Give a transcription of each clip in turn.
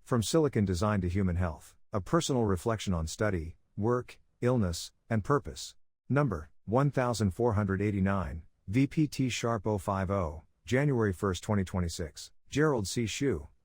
From Silicon Design to Human Health, a personal reflection on study, work, illness, and purpose. Number 1489, VPT Sharp 050, January 1, 2026. Gerald C.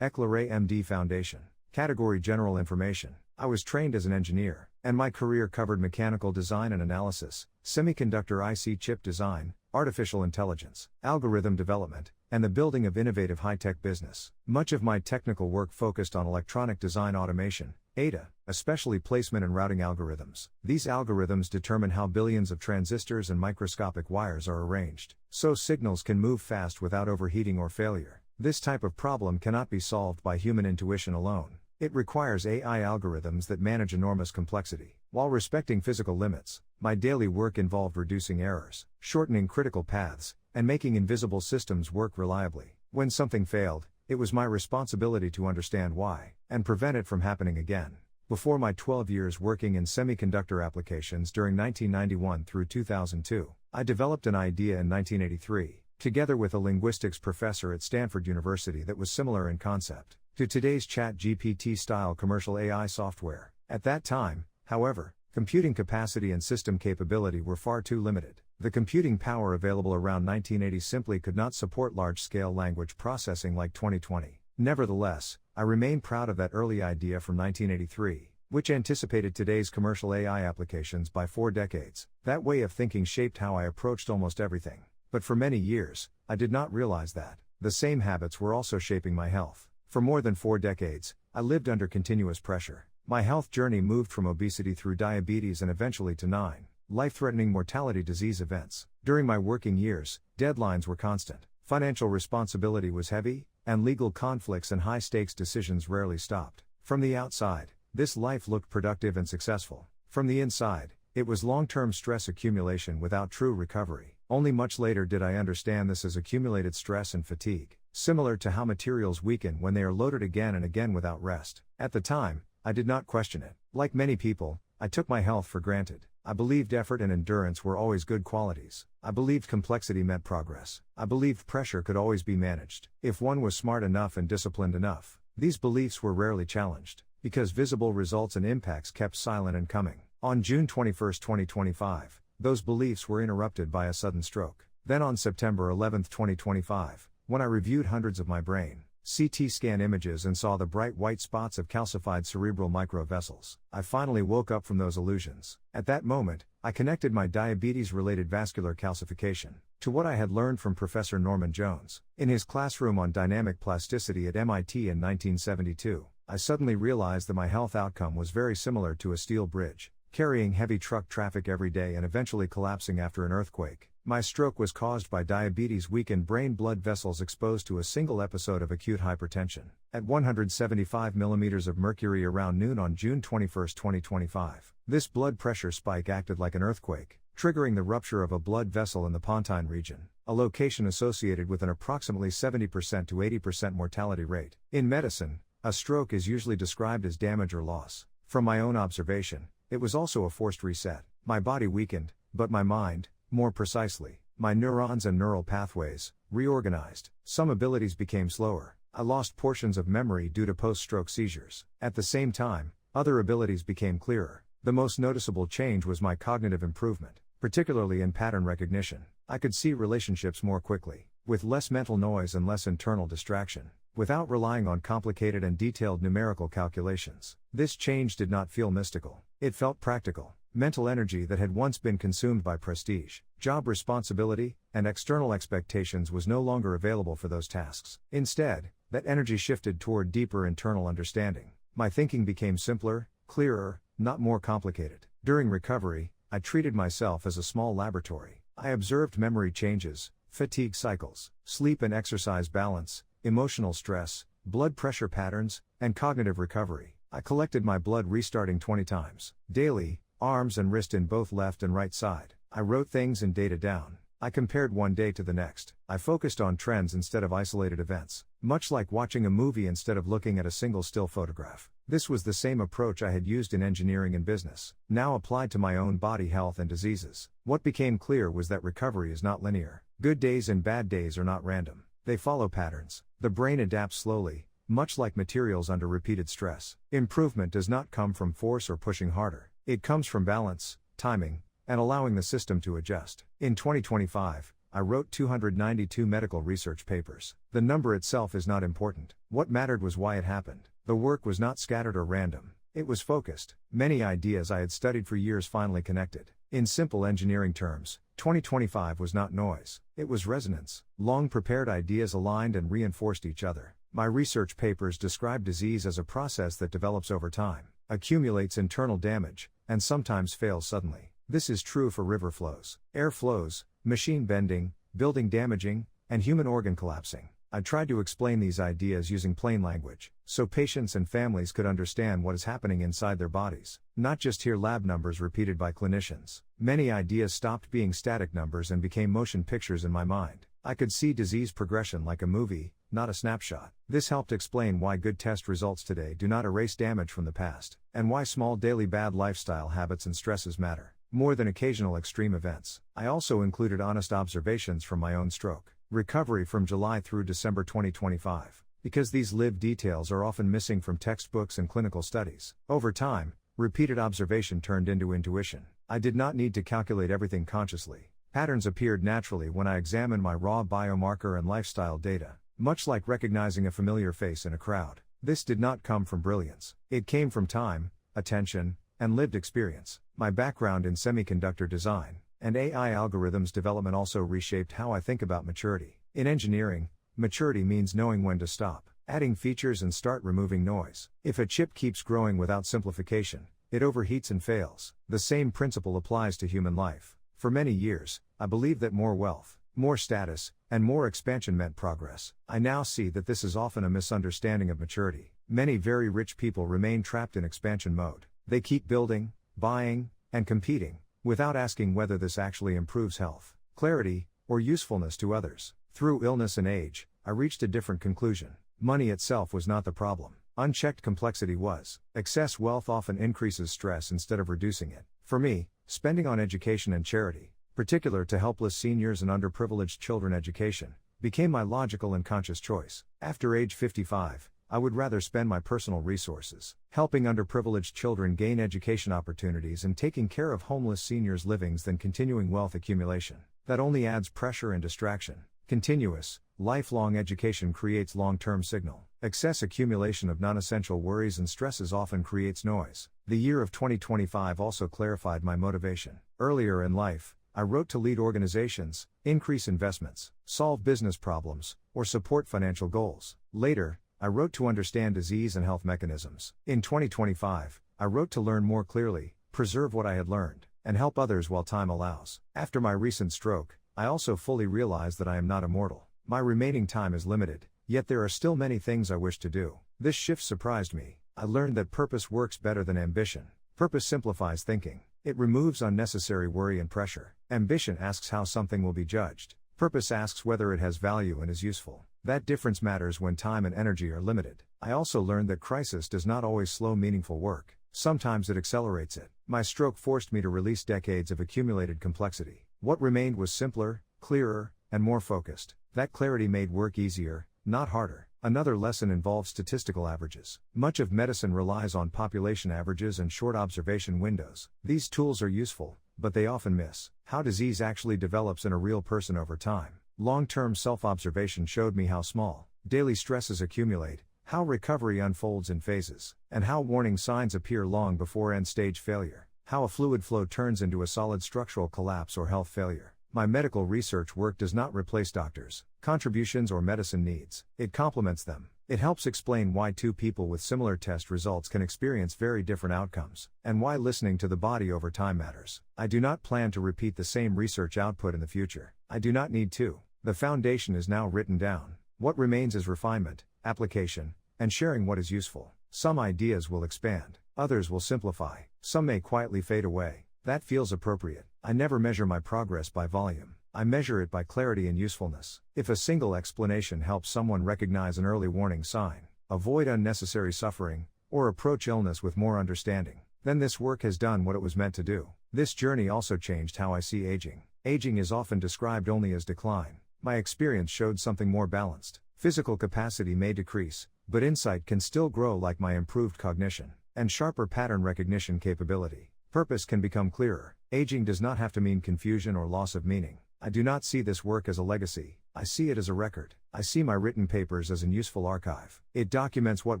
EclaireMD Foundation. Category General Information. I was trained as an engineer, and my career covered mechanical design and analysis, semiconductor IC chip design, artificial intelligence, algorithm development, and the building of innovative high-tech business. Much of my technical work focused on electronic design automation, ADA, especially placement and routing algorithms. These algorithms determine how billions of transistors and microscopic wires are arranged, so signals can move fast without overheating or failure. This type of problem cannot be solved by human intuition alone. It requires AI algorithms that manage enormous complexity. While respecting physical limits, my daily work involved reducing errors, shortening critical paths, and making invisible systems work reliably. When something failed, it was my responsibility to understand why, and prevent it from happening again. Before my 12 years working in semiconductor applications during 1991 through 2002, I developed an idea in 1983, together with a linguistics professor at Stanford University that was similar in concept to today's ChatGPT-style commercial AI software. At that time, however, computing capacity and system capability were far too limited. The computing power available around 1980 simply could not support large-scale language processing like 2020. Nevertheless, I remain proud of that early idea from 1983, which anticipated today's commercial AI applications by 4 decades. That way of thinking shaped how I approached almost everything. But for many years, I did not realize that the same habits were also shaping my health. For more than 4 decades, I lived under continuous pressure. My health journey moved from obesity through diabetes and eventually to 9 life-threatening mortality disease events. During my working years, deadlines were constant, financial responsibility was heavy, and legal conflicts and high-stakes decisions rarely stopped. From the outside, this life looked productive and successful. From the inside, it was long-term stress accumulation without true recovery. Only much later did I understand this as accumulated stress and fatigue, similar to how materials weaken when they are loaded again and again without rest. At the time, I did not question it. Like many people, I took my health for granted. I believed effort and endurance were always good qualities. I believed complexity meant progress. I believed pressure could always be managed, if one was smart enough and disciplined enough. These beliefs were rarely challenged, because visible results and impacts kept silent and coming. On June 21, 2025, those beliefs were interrupted by a sudden stroke. Then on September 11, 2025, when I reviewed hundreds of my brain CT scan images and saw the bright white spots of calcified cerebral microvessels, I finally woke up from those illusions. At that moment, I connected my diabetes-related vascular calcification to what I had learned from Professor Norman Jones. In his classroom on dynamic plasticity at MIT in 1972, I suddenly realized that my health outcome was very similar to a steel bridge, carrying heavy truck traffic every day and eventually collapsing after an earthquake. My stroke was caused by diabetes, weakened brain blood vessels exposed to a single episode of acute hypertension. At 175 millimeters of mercury around noon on June 21, 2025, this blood pressure spike acted like an earthquake, triggering the rupture of a blood vessel in the pontine region, a location associated with an approximately 70% to 80% mortality rate. In medicine, a stroke is usually described as damage or loss. From my own observation, it was also a forced reset. My body weakened, but my mind, more precisely, my neurons and neural pathways, reorganized. Some abilities became slower. I lost portions of memory due to post-stroke seizures. At the same time, other abilities became clearer. The most noticeable change was my cognitive improvement, particularly in pattern recognition. I could see relationships more quickly, with less mental noise and less internal distraction, without relying on complicated and detailed numerical calculations. This change did not feel mystical. It felt practical. Mental energy that had once been consumed by prestige, job responsibility, and external expectations was no longer available for those tasks. Instead, that energy shifted toward deeper internal understanding. My thinking became simpler, clearer, not more complicated. During recovery, I treated myself as a small laboratory. I observed memory changes, fatigue cycles, sleep and exercise balance, emotional stress, blood pressure patterns, and cognitive recovery. I collected my blood restarting 20 times daily, arms and wrist in both left and right side. I wrote things and data down. I compared one day to the next. I focused on trends instead of isolated events, much like watching a movie instead of looking at a single still photograph. This was the same approach I had used in engineering and business, now applied to my own body health and diseases. What became clear was that recovery is not linear. Good days and bad days are not random. They follow patterns. The brain adapts slowly, much like materials under repeated stress. Improvement does not come from force or pushing harder. It comes from balance, timing, and allowing the system to adjust. In 2025, I wrote 292 medical research papers. The number itself is not important. What mattered was why it happened. The work was not scattered or random. It was focused. Many ideas I had studied for years finally connected. In simple engineering terms, 2025 was not noise. It was resonance. Long prepared ideas aligned and reinforced each other. My research papers describe disease as a process that develops over time, accumulates internal damage, and sometimes fails suddenly. This is true for river flows, air flows, machine bending, building damaging, and human organ collapsing. I tried to explain these ideas using plain language, so patients and families could understand what is happening inside their bodies, not just hear lab numbers repeated by clinicians. Many ideas stopped being static numbers and became motion pictures in my mind. I could see disease progression like a movie, not a snapshot. This helped explain why good test results today do not erase damage from the past, and why small daily bad lifestyle habits and stresses matter more than occasional extreme events. I also included honest observations from my own stroke recovery from July through December 2025, because these lived details are often missing from textbooks and clinical studies. Over time, repeated observation turned into intuition. I did not need to calculate everything consciously. Patterns appeared naturally when I examined my raw biomarker and lifestyle data, much like recognizing a familiar face in a crowd. This did not come from brilliance. It came from time, attention, and lived experience. My background in semiconductor design and AI algorithms development also reshaped how I think about maturity. In engineering, maturity means knowing when to stop, adding features and start removing noise. If a chip keeps growing without simplification, it overheats and fails. The same principle applies to human life. For many years, I believed that more wealth, more status, and more expansion meant progress. I now see that this is often a misunderstanding of maturity. Many very rich people remain trapped in expansion mode. They keep building, buying, and competing, without asking whether this actually improves health, clarity, or usefulness to others. Through illness and age, I reached a different conclusion. Money itself was not the problem. Unchecked complexity was. Excess wealth often increases stress instead of reducing it. For me, spending on education and charity, particular to helpless seniors and underprivileged children education, became my logical and conscious choice. After age 55, I would rather spend my personal resources, helping underprivileged children gain education opportunities and taking care of homeless seniors' livings than continuing wealth accumulation. That only adds pressure and distraction. Continuous, lifelong education creates long-term signal. Excess accumulation of non-essential worries and stresses often creates noise. The year of 2025 also clarified my motivation. Earlier in life, I wrote to lead organizations, increase investments, solve business problems, or support financial goals. Later, I wrote to understand disease and health mechanisms. In 2025, I wrote to learn more clearly, preserve what I had learned, and help others while time allows. After my recent stroke, I also fully realized that I am not immortal. My remaining time is limited, yet there are still many things I wish to do. This shift surprised me. I learned that purpose works better than ambition. Purpose simplifies thinking. It removes unnecessary worry and pressure. Ambition asks how something will be judged. Purpose asks whether it has value and is useful. That difference matters when time and energy are limited. I also learned that crisis does not always slow meaningful work. Sometimes it accelerates it. My stroke forced me to release decades of accumulated complexity. What remained was simpler, clearer, and more focused. That clarity made work easier, not harder. Another lesson involves statistical averages. Much of medicine relies on population averages and short observation windows. These tools are useful, but they often miss how disease actually develops in a real person over time. Long-term self-observation showed me how small daily stresses accumulate, how recovery unfolds in phases, and how warning signs appear long before end-stage failure, how a fluid flow turns into a solid structural collapse or health failure. My medical research work does not replace doctors' contributions or medicine needs. It complements them. It helps explain why two people with similar test results can experience very different outcomes, and why listening to the body over time matters. I do not plan to repeat the same research output in the future. I do not need to. The foundation is now written down. What remains is refinement, application, and sharing what is useful. Some ideas will expand, others will simplify, some may quietly fade away. That feels appropriate. I never measure my progress by volume. I measure it by clarity and usefulness. If a single explanation helps someone recognize an early warning sign, avoid unnecessary suffering, or approach illness with more understanding, then this work has done what it was meant to do. This journey also changed how I see aging. Aging is often described only as decline. My experience showed something more balanced. Physical capacity may decrease, but insight can still grow like my improved cognition and sharper pattern recognition capability. Purpose can become clearer. Aging does not have to mean confusion or loss of meaning. I do not see this work as a legacy, I see it as a record. I see my written papers as an useful archive. It documents what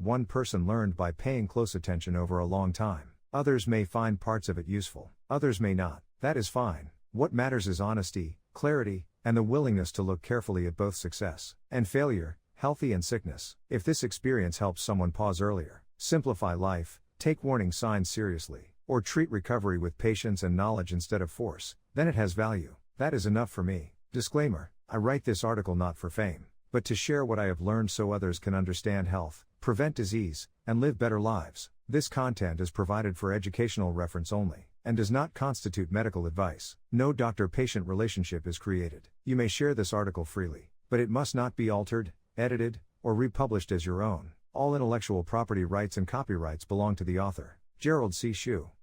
one person learned by paying close attention over a long time. Others may find parts of it useful, others may not. That is fine. What matters is honesty, clarity, and the willingness to look carefully at both success and failure, healthy and sickness. If this experience helps someone pause earlier, simplify life, take warning signs seriously, or treat recovery with patience and knowledge instead of force, then it has value. That is enough for me. Disclaimer: I write this article not for fame, but to share what I have learned so others can understand health, prevent disease, and live better lives. This content is provided for educational reference only, and does not constitute medical advice. No doctor-patient relationship is created. You may share this article freely, but it must not be altered, edited, or republished as your own. All intellectual property rights and copyrights belong to the author. Gerald C.